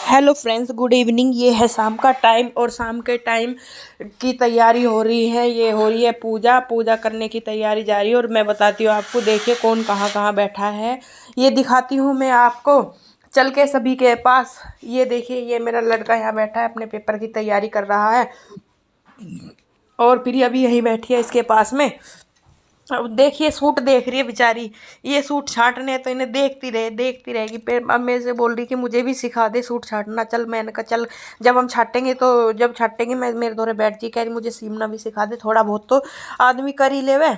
Hello friends, good evening. ये है शाम का टाइम और शाम के टाइम की तैयारी हो रही है। ये हो रही है पूजा करने की तैयारी जारी है। और मैं बताती हूँ आपको, देखिए कौन कहाँ कहाँ बैठा है। ये दिखाती हूँ मैं आपको चल के सभी के पास। ये देखिए, ये मेरा लड़का यहाँ बैठा है, अपने पेपर की तैयारी कर रहा है। और प्रिया भी यहीं बैठी है इसके पास में। अब देखिए, सूट देख रही है बेचारी। ये सूट छाटने हैं तो इन्हें देखती रहेगी। फिर अब मेरे से बोल रही कि मुझे भी सिखा दे सूट छाटना। चल, मैंने कहा चल, जब छाटेंगे मैं मेरे दौरे बैठ जी। कह रही मुझे सीमना भी सिखा दे, थोड़ा बहुत तो आदमी कर ही लेवे।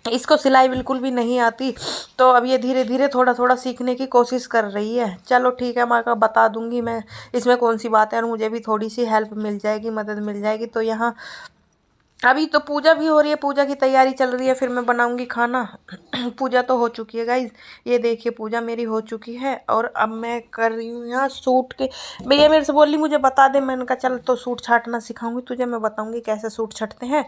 इसको सिलाई बिल्कुल भी नहीं आती, तो अब ये धीरे धीरे थोड़ा थोड़ा सीखने की कोशिश कर रही है। चलो ठीक है, मैं का बता दूंगी मैं, इसमें कौन सी बात है। और मुझे भी थोड़ी सी हेल्प मिल जाएगी, मदद मिल जाएगी। तो यहाँ अभी तो पूजा भी हो रही है, पूजा की तैयारी चल रही है। फिर मैं बनाऊंगी खाना। पूजा तो हो चुकी है गाइज, ये देखिए पूजा मेरी हो चुकी है। और अब मैं कर रही हूँ यहाँ सूट के। भैया मेरे से बोली मुझे बता दे। मैंने कहा चल, तो सूट छाटना सिखाऊंगी तुझे, मैं बताऊंगी कैसे सूट छटते हैं।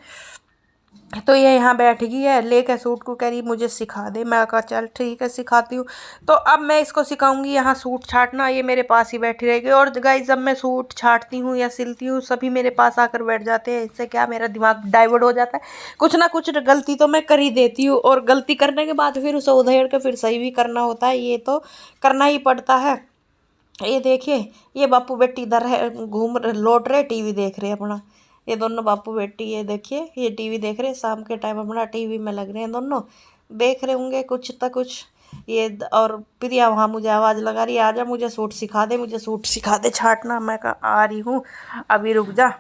तो ये यहाँ बैठ गई है लेकर सूट को, कह रही मुझे सिखा दे। मैं कहा चल ठीक है, सिखाती हूँ। तो अब मैं इसको सिखाऊंगी यहाँ सूट छाटना। ये मेरे पास ही बैठी रहेगी। और गाइस, जब मैं सूट छाटती हूँ या सिलती हूँ, सभी मेरे पास आकर बैठ जाते हैं। इससे क्या, मेरा दिमाग डाइवर्ट हो जाता है। कुछ ना कुछ गलती तो मैं कर ही देती हूँ, और गलती करने के बाद फिर उसे उधेड़ के फिर सही भी करना होता है। ये तो करना ही पड़ता है। ये देखिए, ये बापू बेटी इधर है, लौट रहे, टीवी देख रहे अपना। ये दोनों बापू बेटी, ये देखिए, ये टीवी देख रहे। शाम के टाइम अपना टीवी में लग रहे हैं दोनों, देख रहे होंगे कुछ तो कुछ। और प्रिया वहाँ मुझे आवाज़ लगा रही है, आजा मुझे सूट सिखा दे, मुझे सूट सिखा दे छाटना। मैं कहा आ रही हूँ, अभी रुक जा।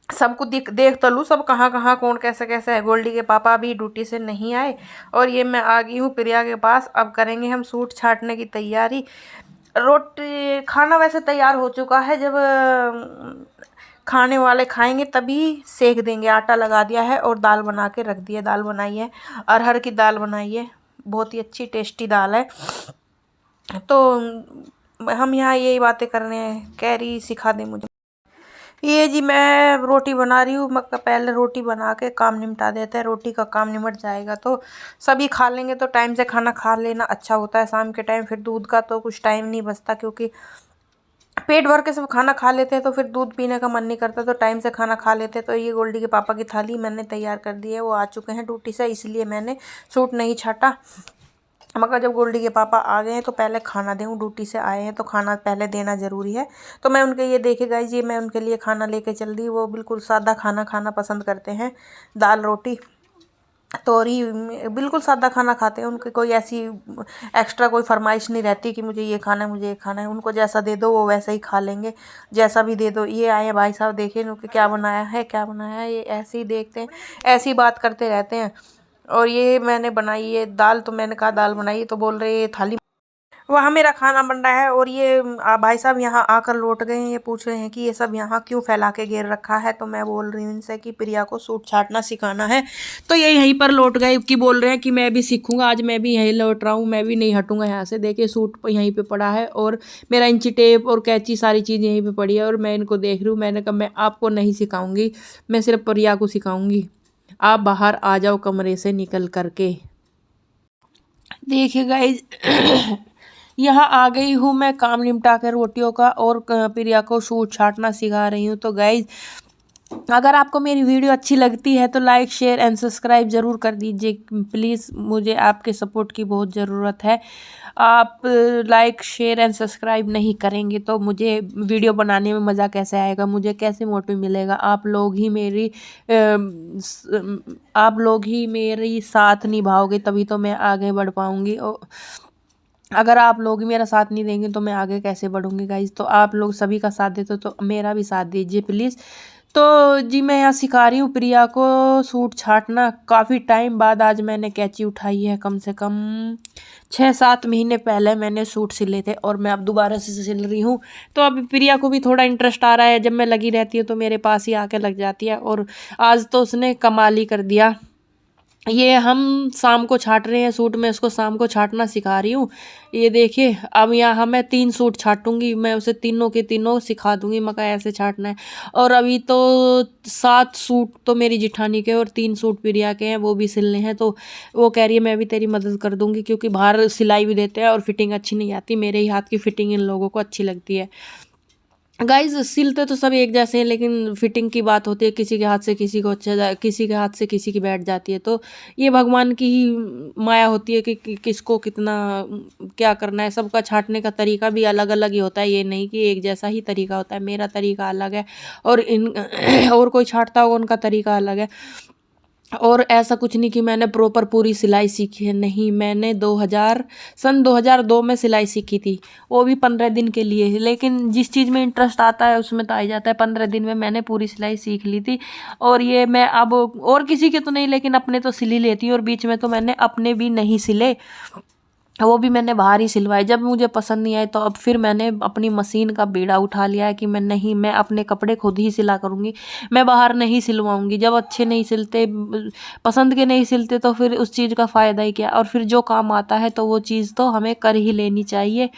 सबको देख तो लूँ, सब कहाँ कहाँ कौन कैसे कैसे है। गोल्डी के पापा अभी ड्यूटी से नहीं आए, और ये मैं आ गई हूँ प्रिया के पास। अब करेंगे हम सूट छाटने की तैयारी। रोटी खाना वैसे तैयार हो चुका है। जब खाने वाले खाएंगे तभी सेक देंगे। आटा लगा दिया है और दाल बना के रख दी है। दाल बनाई है, अरहर की दाल बनाई है, बहुत ही अच्छी टेस्टी दाल है। तो हम यहाँ यही बातें कर रहे हैं। कह रही सिखा दे मुझे। ये जी, मैं रोटी बना रही हूँ। मैं पहले रोटी बना के काम निपटा देते हैं। रोटी का काम निपट जाएगा तो सभी खा लेंगे। तो टाइम से खाना खा लेना अच्छा होता है शाम के टाइम। फिर दूध का तो कुछ टाइम नहीं बचता, क्योंकि पेट भर के सब खाना खा लेते हैं तो फिर दूध पीने का मन नहीं करता। तो टाइम से खाना खा लेते हैं। तो ये गोल्डी के पापा की थाली मैंने तैयार कर दी है। वो आ चुके हैं ड्यूटी से, इसलिए मैंने सूट नहीं छाटा। मगर जब गोल्डी के पापा आ गए हैं तो पहले खाना दें। ड्यूटी से आए हैं तो खाना पहले देना ज़रूरी है। तो मैं उनके, ये देखे गाइस, ये मैं उनके लिए खाना लेके चल दी। वो बिल्कुल सादा खाना खाना पसंद करते हैं, दाल रोटी तोरी, बिल्कुल सादा खाना खाते हैं। उनकी कोई ऐसी एक्स्ट्रा कोई फरमाइश नहीं रहती कि मुझे ये खाना है, मुझे ये खाना है। उनको जैसा दे दो वो वैसा ही खा लेंगे, जैसा भी दे दो। ये आए हैं भाई साहब, देखिए इनके क्या बनाया है, क्या बनाया है। ये ऐसे ही देखते हैं, ऐसी बात करते रहते हैं। और ये मैंने बनाई है दाल। तो मैंने कहा दाल बनाई, तो बोल रहे ये थाली। वहाँ मेरा खाना बन रहा है। और ये भाई साहब यहाँ आकर लौट गए हैं। ये पूछ रहे हैं कि ये सब यहाँ क्यों फैला के घेर रखा है। तो मैं बोल रही हूँ इनसे कि प्रिया को सूट छाटना सिखाना है। तो ये यहीं पर लौट गए कि बोल रहे हैं कि मैं भी सीखूंगा, आज मैं भी यहीं लौट रहा हूँ, मैं भी नहीं हटूंगा यहाँ से। देखिए सूट यहीं पे पड़ा है, और मेरा इंची टेप और कैंची सारी चीज़ यहीं पे पड़ी है। और मैं इनको देख रही हूँ। मैंने कहा मैं आपको नहीं सिखाऊंगी, मैं सिर्फ प्रिया को सिखाऊंगी। आप बाहर आ जाओ कमरे से निकल करके। देखिए गाइज, यहाँ आ गई हूँ मैं काम निपटा कर रोटियों का, और प्रिया को सूट छाटना सिखा रही हूँ। तो गाइज, अगर आपको मेरी वीडियो अच्छी लगती है तो लाइक शेयर एंड सब्सक्राइब ज़रूर कर दीजिए प्लीज़। मुझे आपके सपोर्ट की बहुत ज़रूरत है। आप लाइक शेयर एंड सब्सक्राइब नहीं करेंगे तो मुझे वीडियो बनाने में मज़ा कैसे आएगा, मुझे कैसे मोटिव मिलेगा। आप लोग ही मेरी साथ निभाओगे तभी तो मैं आगे बढ़ पाऊँगी। अगर आप लोग मेरा साथ नहीं देंगे तो मैं आगे कैसे बढ़ूँगी गाइज। तो आप लोग सभी का साथ देते तो मेरा भी साथ दीजिए प्लीज़। तो जी, मैं यहाँ सिखा रही हूँ प्रिया को सूट छाटना। काफ़ी टाइम बाद आज मैंने कैंची उठाई है। कम से कम 6-7 महीने पहले मैंने सूट सिले थे, और मैं अब दोबारा से सिल रही हूँ। तो अभी प्रिया को भी थोड़ा इंटरेस्ट आ रहा है। जब मैं लगी रहती हूँ तो मेरे पास ही आके लग जाती है, और आज तो उसने कमाल ही कर दिया। ये हम शाम को छाट रहे हैं सूट, मैं उसको शाम को छाटना सिखा रही हूँ। ये देखिए अब यहाँ मैं 3 सूट छाटूंगी, मैं उसे तीनों के तीनों सिखा दूंगी मका ऐसे छाटना है। और अभी तो 7 सूट तो मेरी जिठानी के और 3 सूट प्रिया के हैं, वो भी सिलने हैं। तो वो कह रही है मैं भी तेरी मदद कर दूंगी, क्योंकि बाहर सिलाई भी देते हैं और फिटिंग अच्छी नहीं आती, मेरे ही हाथ की फिटिंग इन लोगों को अच्छी लगती है। गाइज सिलते तो सब एक जैसे हैं, लेकिन फिटिंग की बात होती है, किसी के हाथ से किसी को किसी के हाथ से किसी की बैठ जाती है। तो ये भगवान की ही माया होती है कि किसको कितना क्या करना है। सबका छाटने का तरीका भी अलग अलग ही होता है, ये नहीं कि एक जैसा ही तरीका होता है। मेरा तरीका अलग है और इन और कोई छाटता होगा उनका तरीका अलग है। और ऐसा कुछ नहीं कि मैंने प्रॉपर पूरी सिलाई सीखी है, नहीं। मैंने 2002 में सिलाई सीखी थी, वो भी 15 दिन के लिए। लेकिन जिस चीज़ में इंटरेस्ट आता है उसमें तो आ ही जाता है। 15 दिन में मैंने पूरी सिलाई सीख ली थी। और ये मैं अब और किसी के तो नहीं, लेकिन अपने तो सिल ही लेती हूँ। और बीच में तो मैंने अपने भी नहीं सिले, वो भी मैंने बाहर ही सिलवाए। जब मुझे पसंद नहीं आए तो अब फिर मैंने अपनी मशीन का बीड़ा उठा लिया है कि मैं नहीं, मैं अपने कपड़े खुद ही सिला करूँगी, मैं बाहर नहीं सिलवाऊँगी। जब अच्छे नहीं सिलते, पसंद के नहीं सिलते, तो फिर उस चीज़ का फ़ायदा ही क्या। और फिर जो काम आता है तो वो चीज़ तो हमें कर ही लेनी चाहिए।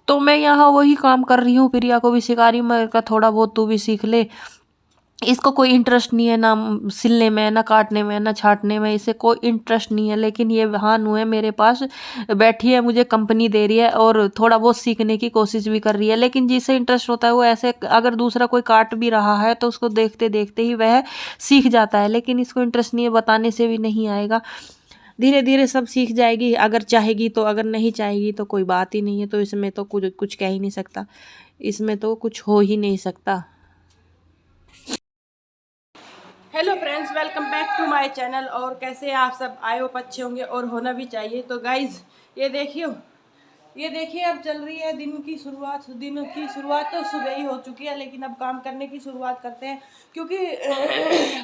तो मैं यहाँ वही काम कर रही हूँ, प्रिया को भी सिखा रही हूँ। मैं कहा थोड़ा बहुत तू भी सीख ले। इसको कोई इंटरेस्ट नहीं है ना सिलने में, ना काटने में, ना छाटने में, इसे कोई इंटरेस्ट नहीं है। लेकिन ये भानु है मेरे पास बैठी है, मुझे कंपनी दे रही है और थोड़ा बहुत सीखने की कोशिश भी कर रही है। लेकिन जिसे इंटरेस्ट होता है वो ऐसे, अगर दूसरा कोई काट भी रहा है तो उसको देखते देखते ही वह सीख जाता है। लेकिन इसको इंटरेस्ट नहीं है, बताने से भी नहीं आएगा। धीरे धीरे सब सीख जाएगी, अगर चाहेगी तो। अगर नहीं चाहेगी तो कोई बात ही नहीं है। तो इसमें तो कुछ कुछ कह ही नहीं सकता, इसमें तो कुछ हो ही नहीं सकता। Hello friends, welcome back to my channel. और कैसे आप सब? आए हो अच्छे होंगे और होना भी चाहिए। तो गाइज ये देखिए अब चल रही है दिन की शुरुआत। दिन की शुरुआत तो सुबह ही हो चुकी है, लेकिन अब काम करने की शुरुआत करते हैं, क्योंकि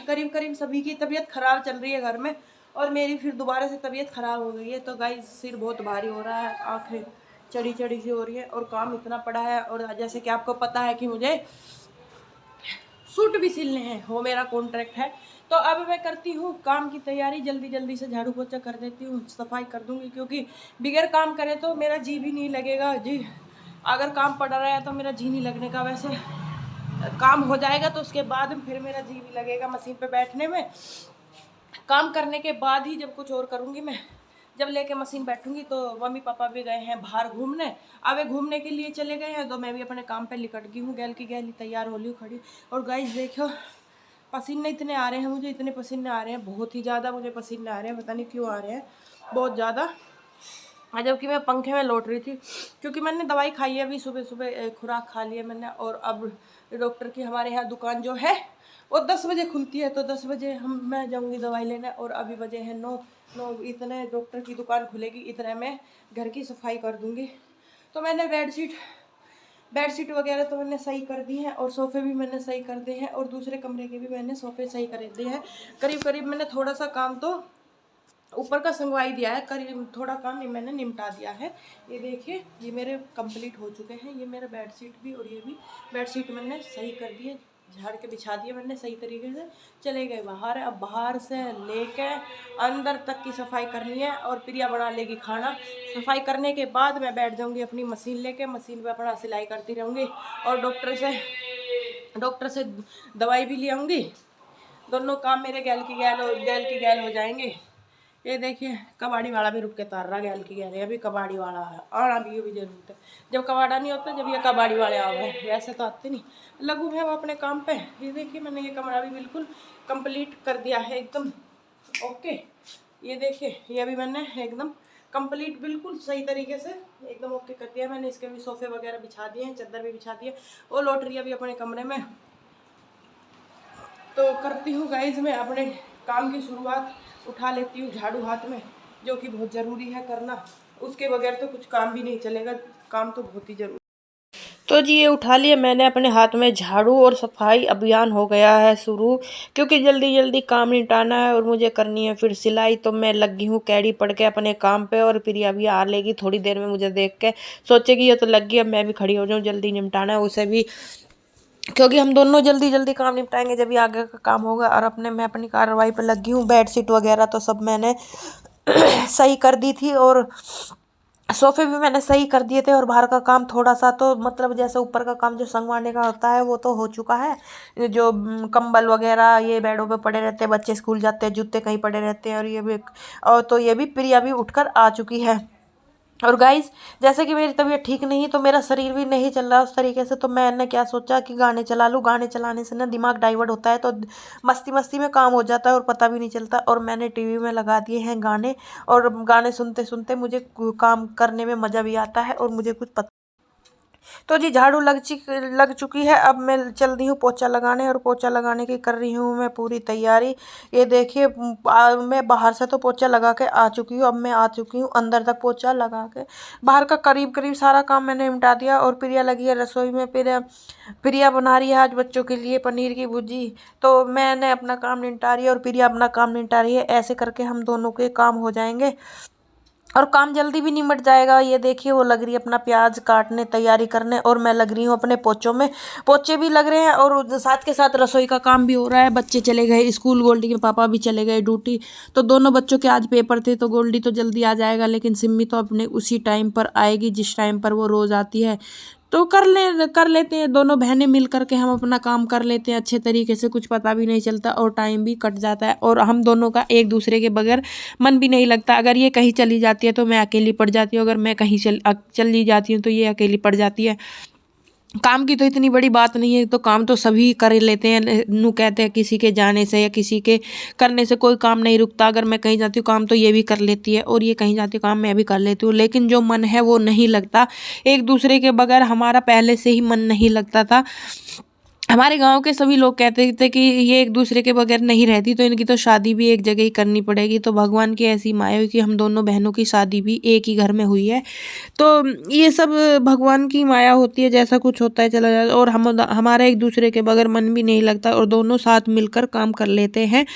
करीब करीब सभी की तबीयत ख़राब चल रही है घर में। और मेरी फिर दोबारा से तबीयत ख़राब हो गई है। तो गाइज सिर बहुत भारी हो रहा है, आँखें चढ़ी चढ़ी सी हो रही है और काम इतना पड़ा है। और जैसे कि आपको पता है कि मुझे सूट भी सिलने हैं, वो मेरा कॉन्ट्रैक्ट है। तो अब मैं करती हूँ काम की तैयारी, जल्दी जल्दी से झाड़ू पोछा कर देती हूँ, सफाई कर दूँगी। क्योंकि बगैर काम करे तो मेरा जी भी नहीं लगेगा। जी अगर काम पड़ा रहा है तो मेरा जी नहीं लगने का। वैसे काम हो जाएगा तो उसके बाद फिर मेरा जी भी लगेगा मशीन पे बैठने में। काम करने के बाद ही जब कुछ और करूँगी मैं, जब लेके मशीन बैठूंगी। तो मम्मी पापा भी गए हैं बाहर घूमने, अब वे घूमने के लिए चले गए हैं। तो मैं भी अपने काम पे लिकट गई हूँ, गैल की गैल तैयार हो ली खड़ी। और गाइस देखो पसीने इतने आ रहे हैं मुझे, इतने पसीने आ रहे हैं, बहुत ही ज़्यादा मुझे पसीने आ रहे हैं। पता नहीं क्यों आ रहे हैं, बहुत ज़्यादा। जबकि मैं पंखे में लौट रही थी, क्योंकि मैंने दवाई खाई है अभी सुबह सुबह, खुराक खा ली है मैंने। और अब डॉक्टर की हमारे यहाँ दुकान जो है वो 10 बजे खुलती है। तो 10 बजे मैं जाऊँगी दवाई लेने। और अभी बजे हैं 9। इतने डॉक्टर की दुकान खुलेगी, इतने में घर की सफाई कर दूँगी। तो मैंने बेडशीट वगैरह तो मैंने सही कर दी हैं, और सोफ़े भी मैंने सही कर दिए हैं, और दूसरे कमरे के भी मैंने सोफ़े सही कर दिए हैं। करीब करीब मैंने थोड़ा सा काम तो ऊपर का संगवाई दिया है, करीब थोड़ा काम ये मैंने निपटा दिया है। ये देखिए ये मेरे कंप्लीट हो चुके हैं। ये मेरा बेडशीट भी और ये भी बेडशीट मैंने सही कर दिए, झाड़ के बिछा दिए मैंने सही तरीके से। चले गए बाहर, अब बाहर से लेके अंदर तक की सफाई करनी है। और प्रिया बना लेगी खाना। सफाई करने के बाद मैं बैठ जाऊंगी अपनी मशीन लेके, मशीन पे अपना सिलाई करती रहूँगी। और डॉक्टर से दवाई भी ले आऊँगी। दोनों काम मेरे गैल की गैल हो जाएंगे। ये देखिए कबाड़ी वाला भी रुक के तार रहा, गैल की गैल है। अभी कबाड़ी वाला है, आना भी जरूरत है। जब कबाड़ा नहीं होता, जब ये कबाड़ी वाले आ गए, वैसे तो आते नहीं। लगू है वो अपने काम पे। ये देखिए मैंने ये कमरा भी बिल्कुल कंप्लीट कर दिया है, एकदम ओके। ये देखिए ये भी मैंने एकदम कंप्लीट बिल्कुल सही तरीके से एकदम ओके कर दिया। मैंने इसके भी सोफ़े वगैरह बिछा दिए हैं, चादर भी बिछा दिए। वो लौट रही है अभी अपने कमरे में। तो करती हूँ गाइज मैं अपने काम की शुरुआत, उठा लेती हूँ झाड़ू हाथ में, जो कि बहुत ज़रूरी है करना। उसके बगैर तो कुछ काम भी नहीं चलेगा, काम तो बहुत ही ज़रूरी। तो जी ये उठा लिया मैंने अपने हाथ में झाड़ू, और सफाई अभियान हो गया है शुरू। क्योंकि जल्दी जल्दी काम निपटाना है और मुझे करनी है फिर सिलाई। तो मैं लगी हूँ कैडी पड़ के अपने काम पे। और फिर अभी आ लेगी थोड़ी देर में, मुझे देख के सोचेगी ये तो लग गई, अब मैं भी खड़ी हो जाऊँ, जल्दी निपटाना है उसे भी। क्योंकि हम दोनों जल्दी जल्दी काम निपटाएंगे जब भी आगे का काम होगा। और मैं अपनी कार्रवाई पर लगी हूँ। बेडशीट वगैरह तो सब मैंने सही कर दी थी, और सोफे भी मैंने सही कर दिए थे। और बाहर का काम थोड़ा सा तो मतलब जैसे ऊपर का काम जो संगवाने का होता है वो तो हो चुका है। जो कंबल वगैरह ये बेडों पे पड़े रहते हैं, बच्चे स्कूल जाते हैं, जूते कहीं पड़े रहते हैं, और ये भी, और तो ये भी प्रिया भी उठकर आ चुकी है। और गाइस, जैसे कि मेरी तबीयत ठीक नहीं, तो मेरा शरीर भी नहीं चल रहा उस तरीके से, तो मैंने क्या सोचा कि गाने चला लूँ। गाने चलाने से ना दिमाग डाइवर्ट होता है, तो मस्ती मस्ती में काम हो जाता है और पता भी नहीं चलता। और मैंने टीवी में लगा दिए हैं गाने, और गाने सुनते सुनते मुझे काम करने में मज़ा भी आता है और मुझे कुछ पता। तो जी झाड़ू लग चुकी है। अब मैं चल रही हूँ पोछा लगाने, और पोछा लगाने की कर रही हूँ मैं पूरी तैयारी। ये देखिए, मैं बाहर से तो पोछा लगा के आ चुकी हूँ। अब मैं आ चुकी हूँ अंदर तक पोछा लगा के। बाहर का करीब करीब सारा काम मैंने निपटा दिया। और प्रिया लगी है रसोई में। प्रिया बना रही है आज बच्चों के लिए पनीर की भुर्जी। तो मैंने अपना काम निपटा रही है और प्रिया अपना काम निपटा रही है। ऐसे करके हम दोनों के काम हो जाएंगे और काम जल्दी भी निमट जाएगा। ये देखिए, वो लग रही है अपना प्याज काटने, तैयारी करने, और मैं लग रही हूँ अपने पोचों में। पोचे भी लग रहे हैं और साथ के साथ रसोई का काम भी हो रहा है। बच्चे चले गए स्कूल, गोल्डी के पापा भी चले गए ड्यूटी। तो दोनों बच्चों के आज पेपर थे, तो गोल्डी तो जल्दी आ जाएगा, लेकिन सिम्मी तो अपने उसी टाइम पर आएगी जिस टाइम पर वो रोज़ आती है। तो कर लेते हैं दोनों बहनें मिल करके, हम अपना काम कर लेते हैं अच्छे तरीके से, कुछ पता भी नहीं चलता और टाइम भी कट जाता है। और हम दोनों का एक दूसरे के बगैर मन भी नहीं लगता। अगर ये कहीं चली जाती है तो मैं अकेली पड़ जाती हूँ, अगर मैं कहीं चली जाती हूँ तो ये अकेली पड़ जाती है। काम की तो इतनी बड़ी बात नहीं है, तो काम तो सभी कर लेते हैं। नू कहते हैं किसी के जाने से या किसी के करने से कोई काम नहीं रुकता। अगर मैं कहीं जाती हूँ काम तो ये भी कर लेती है, और ये कहीं जाती हूँ काम मैं भी कर लेती हूँ। लेकिन जो मन है वो नहीं लगता एक दूसरे के बगैर। हमारा पहले से ही मन नहीं लगता था। हमारे गांव के सभी लोग कहते थे कि ये एक दूसरे के बगैर नहीं रहती, तो इनकी तो शादी भी एक जगह ही करनी पड़ेगी। तो भगवान की ऐसी माया हुई कि हम दोनों बहनों की शादी भी एक ही घर में हुई है। तो ये सब भगवान की माया होती है, जैसा कुछ होता है चला जाता है। और हमारा एक दूसरे के बगैर मन भी नहीं लगता, और दोनों साथ मिलकर काम कर लेते हैं।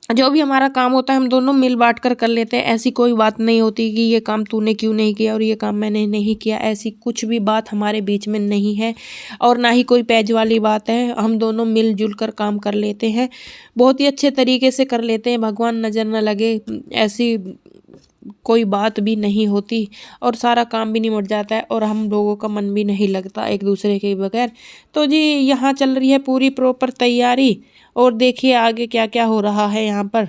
जो भी हमारा काम होता है हम दोनों मिल बांट कर लेते हैं। ऐसी कोई बात नहीं होती कि ये काम तूने क्यों नहीं किया और ये काम मैंने नहीं किया, ऐसी कुछ भी बात हमारे बीच में नहीं है। और ना ही कोई पैज वाली बात है। हम दोनों मिलजुल कर काम कर लेते हैं, बहुत ही अच्छे तरीके से कर लेते हैं। भगवान नज़र न लगे ऐसी कोई बात भी नहीं होती, और सारा काम भी निमट जाता है, और हम लोगों का मन भी नहीं लगता एक दूसरे के बगैर। तो जी यहाँ चल रही है पूरी प्रॉपर तैयारी, और देखिए आगे क्या क्या हो रहा है यहाँ पर।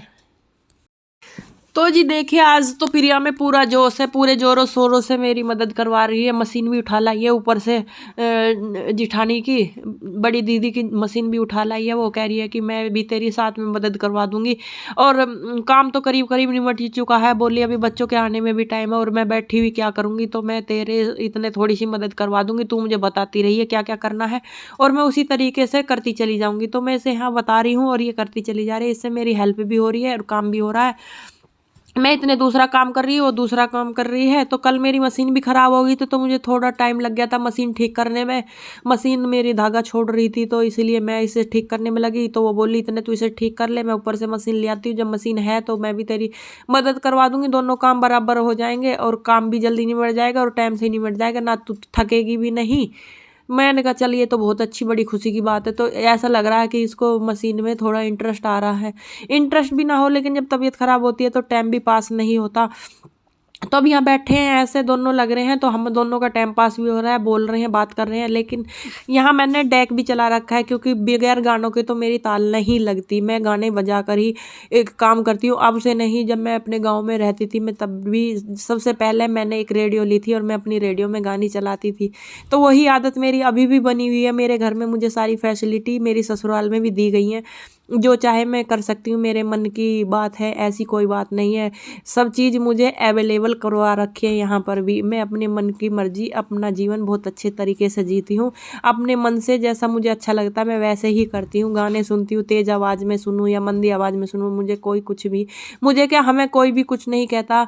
तो जी देखिए, आज तो प्रिया में पूरा जोश है, पूरे जोरों शोरों से मेरी मदद करवा रही है। मशीन भी उठा लाई है, ऊपर से जिठानी की बड़ी दीदी की मशीन भी उठा लाई है। वो कह रही है कि मैं भी तेरी साथ में मदद करवा दूंगी। और काम तो करीब करीब निमट ही चुका है। बोली अभी बच्चों के आने में भी टाइम है और मैं बैठी हुई क्या करूँगी, तो मैं तेरे इतने थोड़ी सी मदद करवा दूंगी। तू मुझे बताती रही है क्या क्या करना है, और मैं उसी तरीके से करती चली जाऊँगी। तो मैं इसे यहाँ बता रही हूँ और ये करती चली जा रही है। इससे मेरी हेल्प भी हो रही है और काम भी हो रहा है। मैं इतने दूसरा काम कर रही हूँ, वो दूसरा काम कर रही है। तो कल मेरी मशीन भी ख़राब हो गई थी, तो मुझे थोड़ा टाइम लग गया था मशीन ठीक करने में। मशीन मेरी धागा छोड़ रही थी, तो इसीलिए मैं इसे ठीक करने में लगी। तो वो बोली इतने तू इसे ठीक कर ले, मैं ऊपर से मशीन ले आती हूँ। जब मशीन है तो मैं भी तेरी मदद करवा दूँगी, दोनों काम बराबर हो जाएंगे और काम भी जल्दी निमट जाएगा और टाइम से निमट जाएगा, ना तू थकेगी भी नहीं। मैंने कहा चल ये तो बहुत अच्छी बड़ी खुशी की बात है। तो ऐसा लग रहा है कि इसको मशीन में थोड़ा इंटरेस्ट आ रहा है। इंटरेस्ट भी ना हो, लेकिन जब तबीयत ख़राब होती है तो टाइम भी पास नहीं होता। तो अब यहाँ बैठे हैं ऐसे दोनों लग रहे हैं, तो हम दोनों का टाइम पास भी हो रहा है, बोल रहे हैं, बात कर रहे हैं। लेकिन यहाँ मैंने डेक भी चला रखा है, क्योंकि बगैर गानों के तो मेरी ताल नहीं लगती। मैं गाने बजा कर ही एक काम करती हूँ। अब से नहीं, जब मैं अपने गांव में रहती थी मैं तब भी सबसे पहले मैंने एक रेडियो ली थी और मैं अपनी रेडियो में गानी चलाती थी। तो वही आदत मेरी अभी भी बनी हुई है। मेरे घर में मुझे सारी फैसिलिटी मेरी ससुराल में भी दी गई हैं, जो चाहे मैं कर सकती हूँ। मेरे मन की बात है, ऐसी कोई बात नहीं है। सब चीज़ मुझे अवेलेबल करवा रखी है यहाँ पर भी। मैं अपने मन की मर्जी अपना जीवन बहुत अच्छे तरीके से जीती हूँ। अपने मन से जैसा मुझे अच्छा लगता है मैं वैसे ही करती हूँ। गाने सुनती हूँ, तेज़ आवाज़ में सुनूँ या मंदी आवाज़ में सुनूँ, मुझे कोई कुछ भी, मुझे क्या, हमें कोई भी कुछ नहीं कहता।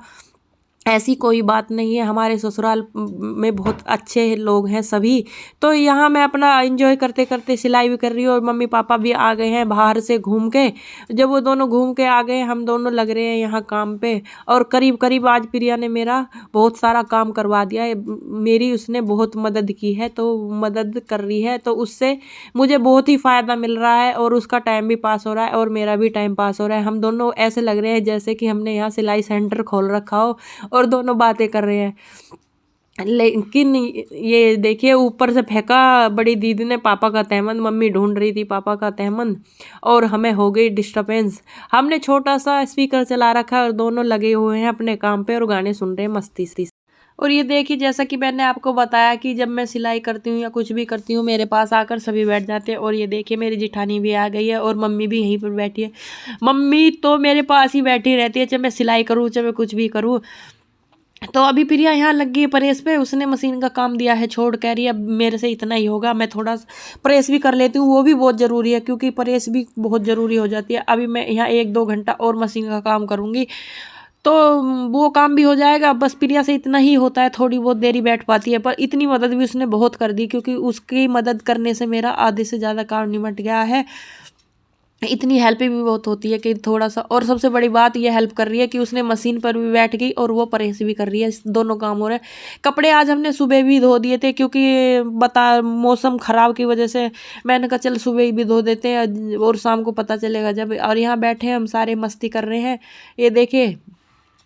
ऐसी कोई बात नहीं है, हमारे ससुराल में बहुत अच्छे लोग हैं सभी। तो यहाँ मैं अपना एंजॉय करते करते सिलाई भी कर रही हूँ और मम्मी पापा भी आ गए हैं बाहर से घूम के। जब वो दोनों घूम के आ गए, हम दोनों लग रहे हैं यहाँ काम पे। और करीब करीब आज प्रिया ने मेरा बहुत सारा काम करवा दिया है। मेरी उसने बहुत मदद की है, तो मदद कर रही है, तो उससे मुझे बहुत ही फ़ायदा मिल रहा है और उसका टाइम भी पास हो रहा है और मेरा भी टाइम पास हो रहा है। हम दोनों ऐसे लग रहे हैं जैसे कि हमने यहाँ सिलाई सेंटर खोल रखा हो और दोनों बातें कर रहे हैं। लेकिन ये देखिए, ऊपर से फेंका बड़ी दीदी ने पापा का तहमंद। मम्मी ढूंढ रही थी पापा का तहमंद और हमें हो गई डिस्टर्बेंस। हमने छोटा सा स्पीकर चला रखा है और दोनों लगे हुए हैं अपने काम पे और गाने सुन रहे हैं मस्ती से। और ये देखिए, जैसा कि मैंने आपको बताया कि जब मैं सिलाई करती हूँ या कुछ भी करती हूँ, मेरे पास आकर सभी बैठ जाते हैं। और ये देखिए, मेरी जिठानी भी आ गई है और मम्मी भी यहीं पर बैठी है। मम्मी तो मेरे पास ही बैठी रहती है, चाहे मैं सिलाई करूँ चाहे मैं कुछ भी करूँ। तो अभी प्रिया यहाँ लग गई है प्रेस पे। उसने मशीन का काम दिया है छोड़, कह रही है अब मेरे से इतना ही होगा, मैं थोड़ा प्रेस भी कर लेती हूँ। वो भी बहुत ज़रूरी है, क्योंकि प्रेस भी बहुत ज़रूरी हो जाती है। अभी मैं यहाँ 1-2 घंटा और मशीन का काम करूँगी तो वो काम भी हो जाएगा। बस प्रिया से इतना ही होता है, थोड़ी बहुत देरी बैठ पाती है, पर इतनी मदद भी उसने बहुत कर दी, क्योंकि उसकी मदद करने से मेरा आधे से ज़्यादा काम निमट गया है। इतनी हेल्प भी बहुत होती है कि थोड़ा सा। और सबसे बड़ी बात ये हेल्प कर रही है कि उसने मशीन पर भी बैठ गई और वो प्रेस भी कर रही है। दोनों काम हो रहे हैं। कपड़े आज हमने सुबह भी धो दिए थे, क्योंकि मौसम ख़राब की वजह से मैंने कहा चल सुबह ही भी धो देते हैं और शाम को पता चलेगा जब। और यहाँ बैठे हम सारे मस्ती कर रहे हैं, ये देखिए।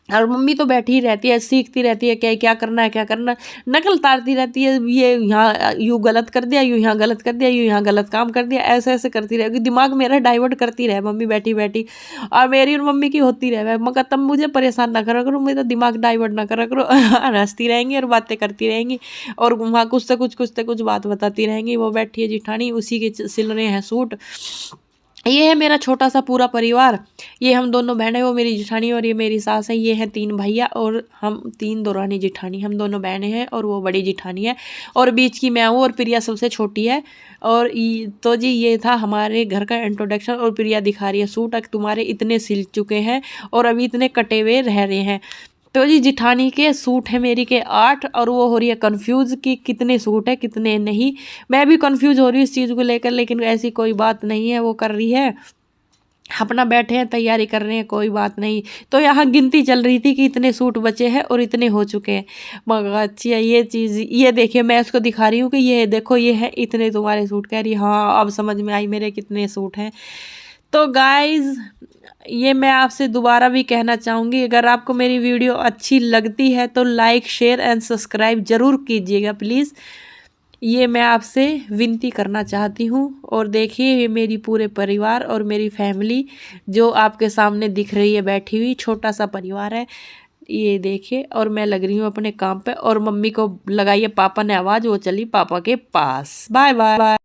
और मम्मी तो बैठी ही रहती है, सीखती रहती है क्या क्या करना है क्या करना, नकल तारती रहती है। ये यहाँ यूँ गलत कर दिया, यूँ यहाँ गलत कर दिया, यूँ यहाँ गलत काम कर दिया, ऐसे ऐसे करती रहेगी। दिमाग मेरा डाइवर्ट करती रहे मम्मी बैठी बैठी। और मेरी और मम्मी की होती रहे, मगर तब मुझे परेशान ना करा करो, मेरा दिमाग डाइवर्ट ना करा करो। हंसती रहेंगी और बातें करती रहेंगी और वहाँ कुछ से कुछ बात बताती रहेंगी। वो बैठी है जिठानी, उसी के सिल रहे हैं सूट। ये है मेरा छोटा सा पूरा परिवार। ये हम दोनों बहनें, वो मेरी जेठानी और ये मेरी सास है। ये हैं 3 भैया और हम 3 दौरानी जेठानी। हम दोनों बहनें हैं और वो बड़ी जेठानी है और बीच की मैं हूँ और प्रिया सबसे छोटी है। और तो जी ये था हमारे घर का इंट्रोडक्शन। और प्रिया दिखा रही है सूट, तुम्हारे इतने सिल चुके हैं और अभी इतने कटे हुए रह रहे हैं। तो जी जिठानी के सूट है मेरी के 8 और वो हो रही है कंफ्यूज कि कितने सूट है कितने नहीं। मैं भी कंफ्यूज हो रही हूँ इस चीज़ को लेकर, लेकिन ऐसी कोई बात नहीं है, वो कर रही है अपना, बैठे हैं तैयारी कर रहे हैं, कोई बात नहीं। तो यहाँ गिनती चल रही थी कि इतने सूट बचे हैं और इतने हो चुके हैं। मगर अच्छी है ये चीज़। ये देखिए, मैं उसको दिखा रही हूँ कि ये देखो ये है इतने तुम्हारे सूट। कह रही हाँ अब समझ में आई मेरे कितने सूट हैं। तो गाइज़, ये मैं आपसे दोबारा भी कहना चाहूँगी, अगर आपको मेरी वीडियो अच्छी लगती है तो लाइक शेयर एंड सब्सक्राइब ज़रूर कीजिएगा प्लीज़। ये मैं आपसे विनती करना चाहती हूँ। और देखिए, ये मेरी पूरे परिवार और मेरी फैमिली जो आपके सामने दिख रही है बैठी हुई, छोटा सा परिवार है ये देखिए। और मैं लग रही हूँ अपने काम पे और मम्मी को लगाई है पापा ने आवाज़, वो चली पापा के पास। Bye bye.